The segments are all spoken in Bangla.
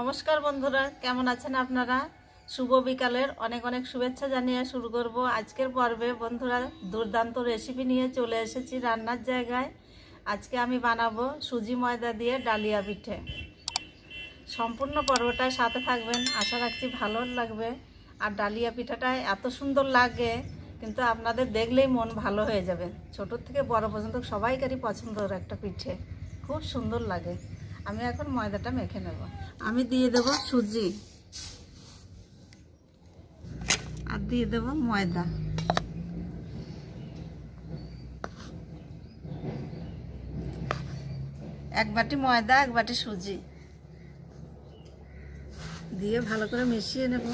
নমস্কার বন্ধুরা, কেমন আছেন আপনারা? শুভ বিকালের অনেক অনেক শুভেচ্ছা জানিয়ে শুরু করব আজকের পর্বে। বন্ধুরা, দুর্দান্ত রেসিপি নিয়ে চলে এসেছি রান্নার জায়গায়। আজকে আমি বানাবো সুজি ময়দা দিয়ে ডালিয়া পিঠে। সম্পূর্ণ পর্বটায় সাথে থাকবেন, আশা রাখছি ভালো লাগবে। আর ডালিয়া পিঠাটা এত সুন্দর লাগে, কিন্তু আপনাদের দেখলেই মন ভালো হয়ে যাবে। ছোট থেকে বড় পর্যন্ত সবাইকারই পছন্দের একটা পিঠে, খুব সুন্দর লাগে। আমি এখন ময়দাটা মেখে নেব। আমি দিয়ে দেব সুজি আর দিয়ে দেব ময়দা। এক বাটি ময়দা, এক বাটি সুজি দিয়ে ভালো করে মিশিয়ে নেব।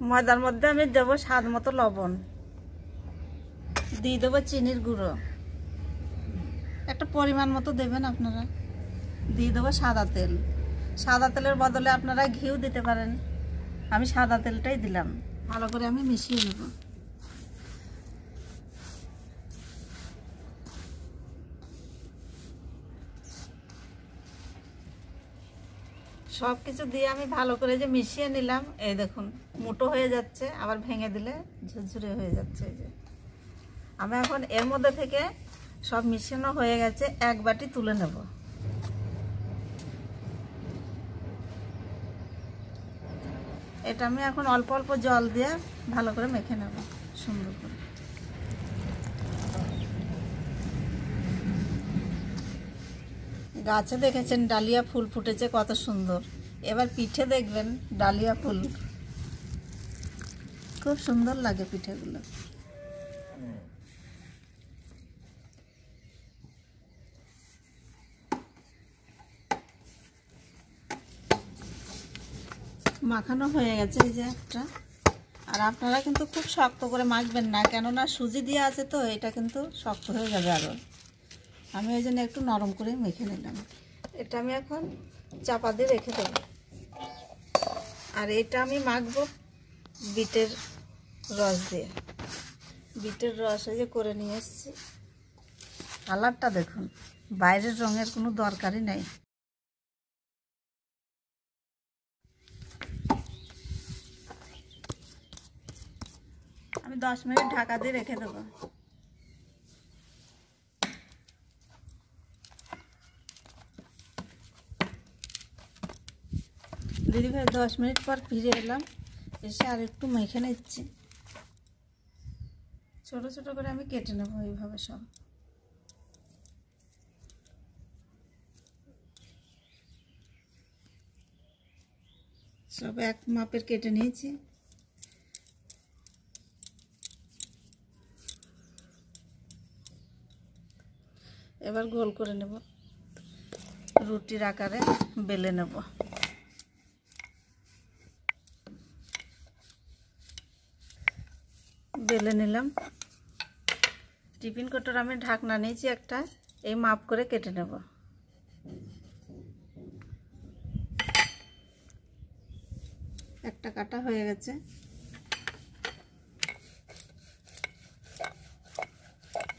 ময়দার মধ্যে আমি দেব স্বাদ মতো লবণ, দিয়ে দেবো চিনির গুঁড়ো, একটা পরিমাণ মতো দেবেন আপনারা। দিয়ে দেবো সাদা তেল, সাদা তেলের বদলে আপনারা ঘিও দিতে পারেন, আমি সাদা তেলটাই দিলাম। ভালো করে আমি মিশিয়ে নেব। সব কিছু দিয়ে আমি ভালো করে যে মিশিয়ে নিলাম, এই দেখুন মুঠো হয়ে যাচ্ছে, আবার ভেঙে দিলে ঝুরঝুরে হয়ে যাচ্ছে। এই যে আমি এখন এর মধ্যে থেকে সব মিশানো হয়ে গেছে, এক বাটি তুলে নেব। এটা আমি এখন অল্প অল্প জল দিয়ে ভালো করে মেখে নেব সুন্দর করে। গাছে দেখেছেন ডালিয়া ফুল ফুটেছে কত সুন্দর, এবার পিঠে দেখবেন ডালিয়া ফুল, খুব সুন্দর লাগে পিঠেগুলো। মাখানো হয়ে গেছে এই যে একটা। আর আপনারা কিন্তু খুব শক্ত করে মাখবেন না, কেননা সুজি দিয়ে আছে তো, এটা কিন্তু শক্ত হয়ে যাবে আরও। আমি ওই জন্য একটু নরম করে মেখে নিলাম। এটা আমি এখন চাপা দিয়ে রেখে দেব। আর এটা আমি মাখবো বিটের রস দিয়ে। বিটের রস এই যে করে নিয়ে এসেছি। কালারটা দেখুন, বাইরের রঙের কোনো দরকারই নেই। আমি 10 মিনিট ঢাকা দিয়ে রেখে দেবো। দিদি ভাই 10 মিনিট পর ফিরে এলাম, এসে আর একটু মেখে নিচ্ছি। ছোট ছোট করে আমি কেটে নেবো এইভাবে সব। সব এক মাপের কেটে নিয়েছি। এবার গোল করে নেব, রুটির আকারে বেলে নেব। বেলে নিলাম। টিফিন কৌটোর আমি ঢাকনা নিয়েছি একটা, এই মাপ করে কেটে নেব। একটা কাটা হয়ে গেছে।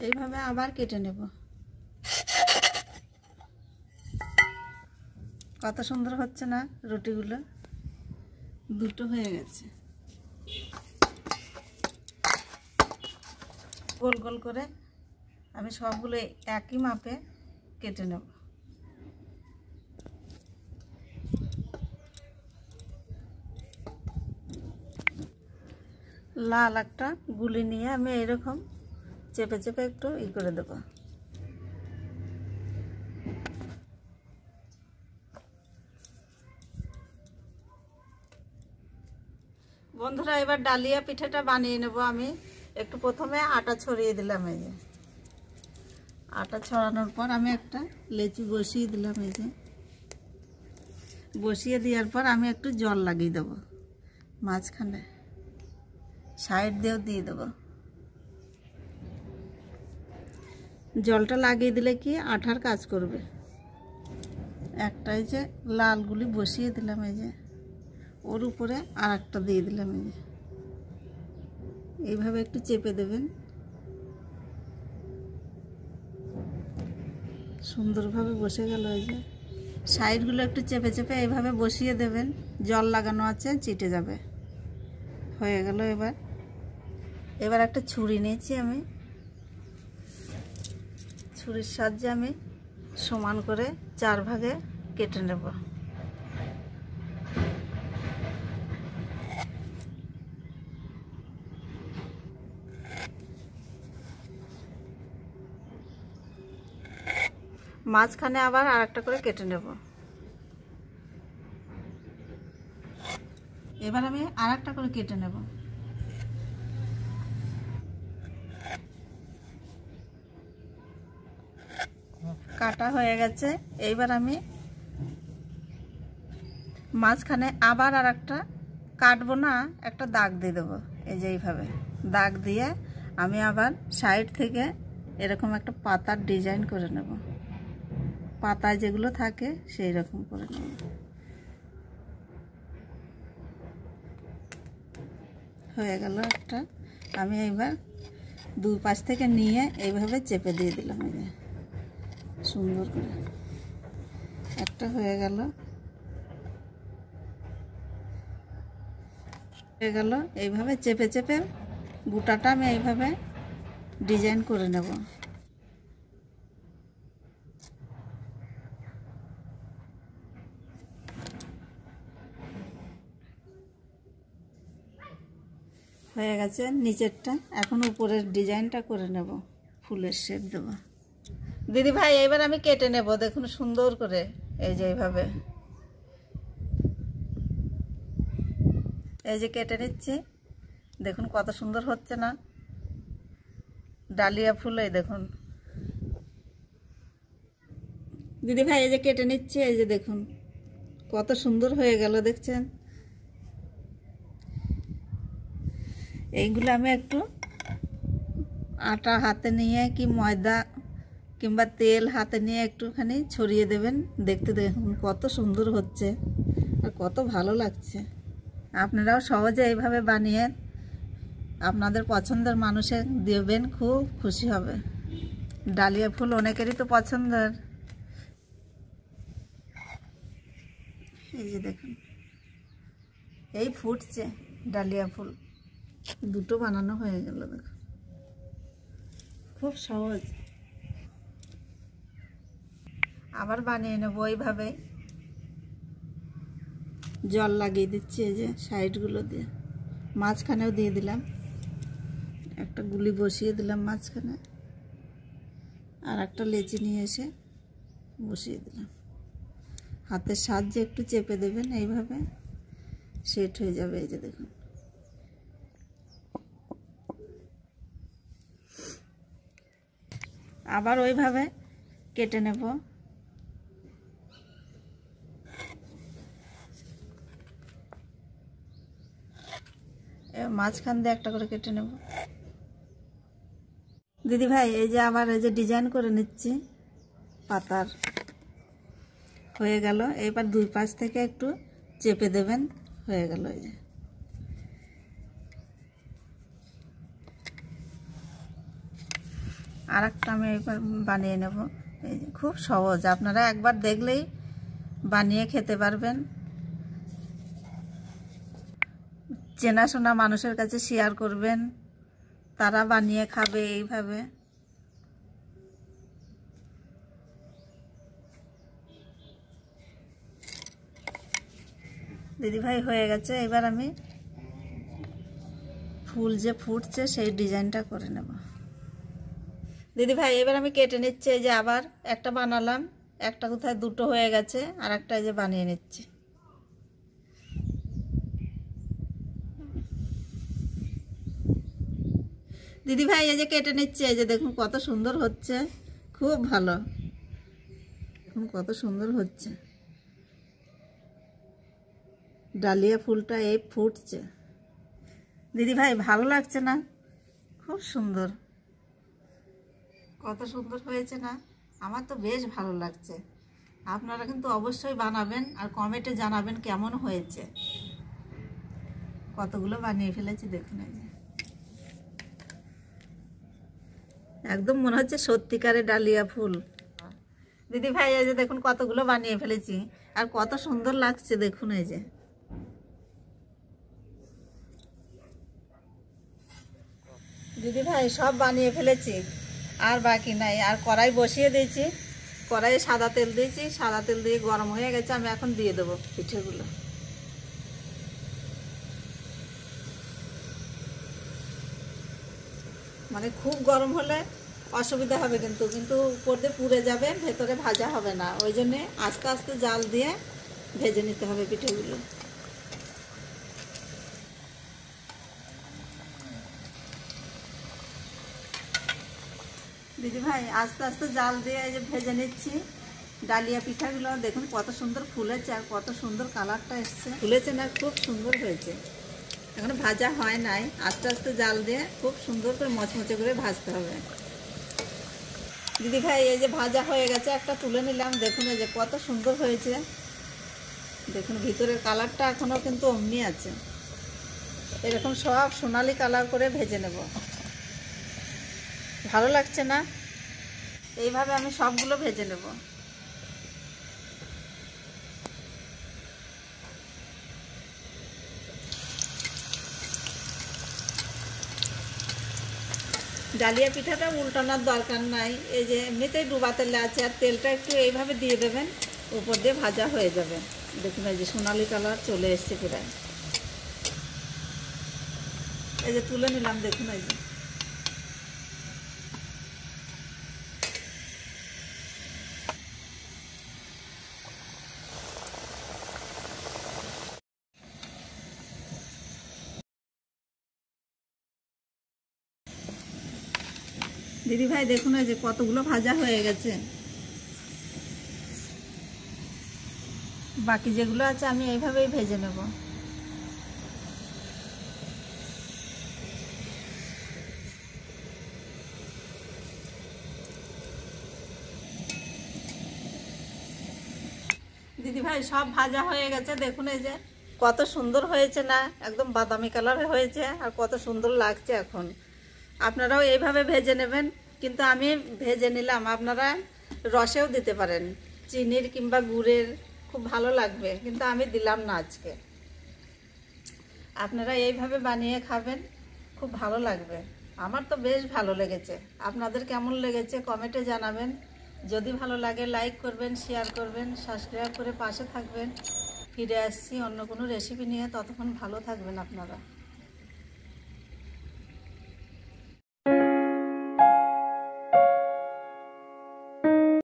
এইভাবে আবার কেটে নেব। কত সুন্দর হচ্ছে না রুটিগুলো, দুটো হয়ে গেছে। গোল গোল করে আমি সবগুলো একই মাপে কেটে নেব। লাল একটা গুলি নিয়ে আমি এরকম চেপে চেপে একটু করে দেব। বন্ধুরা, এবার ডালিয়া পিঠাটা বানিয়ে নেব। আমি একটু প্রথমে আটা ছড়িয়ে দিলাম। এই যে আটা ছড়ানোর পর আমি একটা লেচি বসিয়ে দিলাম। এই যে বসিয়ে দেওয়ার পর আমি একটু জল লাগিয়ে দেব মাঝখানে, সাইড দিয়েও দিয়ে দেব। জলটা লাগিয়ে দিলে কি আঠার কাজ করবে। একটাই যে লালগুলি বসিয়ে দিলাম, এই যে ওর উপরে আর একটা দিয়ে দিলাম। এই যে এইভাবে একটু চেপে দেবেন, সুন্দরভাবে বসে গেল। এই যে সাইডগুলো একটু চেপে চেপে এইভাবে বসিয়ে দেবেন, জল লাগানো আছে, চিটে যাবে। হয়ে গেল। এবার একটা ছুরি নিয়েছি আমি, ছুরির সাহায্যে আমি সমান করে 4 ভাগে কেটে নেব। মাঝখানে আবার আরেকটা করে কেটে নেব। এবার আমি আরেকটা করে কেটে নেব। কাটা হয়ে গেছে। এইবার আমি মাঝখানে আবার আরেকটা কাটবো না, একটা দাগ দিয়ে দেবো। এই যে এইভাবে দাগ দিয়ে আমি আবার সাইড থেকে এরকম একটা পাতার ডিজাইন করে নেব। পাতায় যেগুলো থাকে সেই রকম করে নেব। হয়ে গেল একটা। আমি এইবার 2 পাশ থেকে নিয়ে এইভাবে চেপে দিয়ে দিলাম। এই যে সুন্দর করে একটা হয়ে গেল। এইভাবে চেপে চেপে বুটাটা আমি এইভাবে ডিজাইন করে নেব। হয়ে গেছে নিচেরটা। এখন উপরের ডিজাইনটা করে নেব, ফুলের শেপ দেব। দিদি ভাই এবার আমি কেটে নেব, দেখুন সুন্দর করে। এই যে এইভাবে, এই যে কেটে নিচ্ছি, দেখুন কত সুন্দর হচ্ছে না ডালিয়া ফুল। এই দেখুন দিদি ভাই, এই যে কেটে নিচ্ছি, এই যে দেখুন কত সুন্দর হয়ে গেল, দেখছেন? এইগুলো আমি একটু আটা হাতে নিয়ে কি ময়দা কিংবা তেল হাতে নিয়ে একটুখানি ছড়িয়ে দেবেন। দেখতে দেখুন কত সুন্দর হচ্ছে আর কত ভালো লাগছে। আপনারাও সহজে এইভাবে বানিয়ে আপনাদের পছন্দের মানুষে দেবেন, খুব খুশি হবে। ডালিয়া ফুল অনেকেরই তো পছন্দের। এই যে দেখুন এই ফুটছে ডালিয়া ফুল। 2টো বানানো হয়ে গেল। দেখুন খুব সহজ। আবার বানিয়ে নেবো এইভাবে। জল লাগিয়ে দিচ্ছি এই যে সাইডগুলো দিয়ে, মাঝখানেও দিয়ে দিলাম, একটা গুলি বসিয়ে দিলাম মাঝখানে, আর একটা লেচি নিয়ে এসে বসিয়ে দিলাম। হাতের সাহায্যে একটু চেপে দেবেন, এইভাবে সেট হয়ে যাবে। এই যে দেখুন আবার ওইভাবে কেটে নেব। মাঝখান দিয়ে একটা করে কেটে নেব। দিদি ভাই এই যে আবার এই যে ডিজাইন করে নিচ্ছি পাতার। হয়ে গেল। এবার 2 পাশ থেকে একটু চেপে দেবেন, হয়ে গেল। এই যে আর একটা আমি এবার বানিয়ে নেব। এই যে খুব সহজ, আপনারা একবার দেখলেই বানিয়ে খেতে পারবেন। চেনাশোনা মানুষের কাছে শেয়ার করবেন, তারা বানিয়ে খাবে এইভাবে। দিদিভাই হয়ে গেছে। এবার আমি ফুল যে ফুটছে সেই ডিজাইনটা করে নেব। দিদিভাই এবার আমি কেটে নিচ্ছি। এই যে আবার একটা বানালাম, একটা কোথায় 2টো হয়ে গেছে, আর একটা এই যে বানিয়ে নিচ্ছি। দিদিভাই এই যে কেটে নিচ্ছে, এই যে দেখুন কত সুন্দর হচ্ছে, খুব ভালো। দেখুন কত সুন্দর হচ্ছে ডালিয়া ফুলটা, এই ফুটছে। দিদিভাই ভালো লাগছে না? খুব সুন্দর, কত সুন্দর হয়েছে না? আমার তো বেশ ভালো লাগছে। আপনারা কিন্তু অবশ্যই বানাবেন আর কমেন্টে জানাবেন কেমন হয়েছে। কতগুলো বানিয়ে ফেলেছি দেখুন। এই যে একদম মনে হচ্ছে সত্যিকারের ডালিয়া ফুল। দিদি ভাই এই যে দেখুন কতগুলো বানিয়ে ফেলেছি, আর কত সুন্দর লাগছে দেখুন। এই যে দিদি ভাই সব বানিয়ে ফেলেছি, আর বাকি নাই। আর কড়াই বসিয়ে দিয়েছি, কড়াইয়ে সাদা তেল দিয়েছি, সাদা তেল দিয়ে গরম হয়ে গেছে। আমি এখন দিয়ে দেবো পিঠেগুলো। মানে খুব গরম হলে অসুবিধা হবে, কিন্তু উপর দিয়ে পুড়ে যাবে, ভেতরে ভাজা হবে না। ওই জন্যে আস্তে আস্তে জাল দিয়ে ভেজে নিতে হবে পিঠেগুলো। দিদি ভাই আস্তে আস্তে জাল দিয়ে এই যে ভেজে নিচ্ছি ডালিয়া পিঠাগুলো। দেখুন কত সুন্দর ফুলেছে, আর কত সুন্দর কালারটা এসছে। ফুলেছে না, খুব সুন্দর হয়েছে। এখন ভাজা হয় নাই, আস্তে আস্তে জাল দিয়ে খুব সুন্দর করে মচমচে করে ভাজতে হবে। দিদি ভাই এই যে ভাজা হয়ে গেছে, একটা তুলে নিলাম। দেখুন এই যে কত সুন্দর হয়েছে। দেখুন ভিতরের কালারটা এখনও কিন্তু অমনি আছে। এরকম সব সোনালি কালার করে ভেজে নেব। ভালো লাগছে না? এইভাবে আমি সবগুলো ভেজে নেব। ডালিয়া পিঠাটা উল্টানোর দরকার নাই, এই যে এমনিতেই ডুবা তেলে আছে। আর তেলটা একটু এইভাবে দিয়ে দেবেন, উপর দিয়ে ভাজা হয়ে যাবে। দেখুন এই যে সোনালি কালার চলে এসছে প্রায়। এই যে তুলে নিলাম, দেখুন এই যে। দিদি ভাই দেখুন এই যে কতগুলো ভাজা হয়ে গেছে। বাকি যেগুলো আছে আমি এইভাবেই ভেজে নেব। দিদি ভাই সব ভাজা হয়ে গেছে, দেখুন এই যে কত সুন্দর হয়েছে না, একদম বাদামি কালার হয়েছে, আর কত সুন্দর লাগছে। এখন আপনারাও এইভাবে ভেজে নেবেন, কিন্তু আমি ভেজে নিলাম, আপনারা রসেও দিতে পারেন, চিনির কিংবা গুড়ের, খুব ভালো লাগবে, কিন্তু আমি দিলাম না আজকে। আপনারা এইভাবে বানিয়ে খাবেন, খুব ভালো লাগবে। আমার তো বেশ ভালো লেগেছে। আপনাদের কেমন লেগেছে কমেন্টে জানাবেন। যদি ভালো লাগে লাইক করবেন, শেয়ার করবেন, সাবস্ক্রাইব করে পাশে থাকবেন। ফিরে আসছি অন্য কোনো রেসিপি নিয়ে, ততক্ষণ ভালো থাকবেন আপনারা।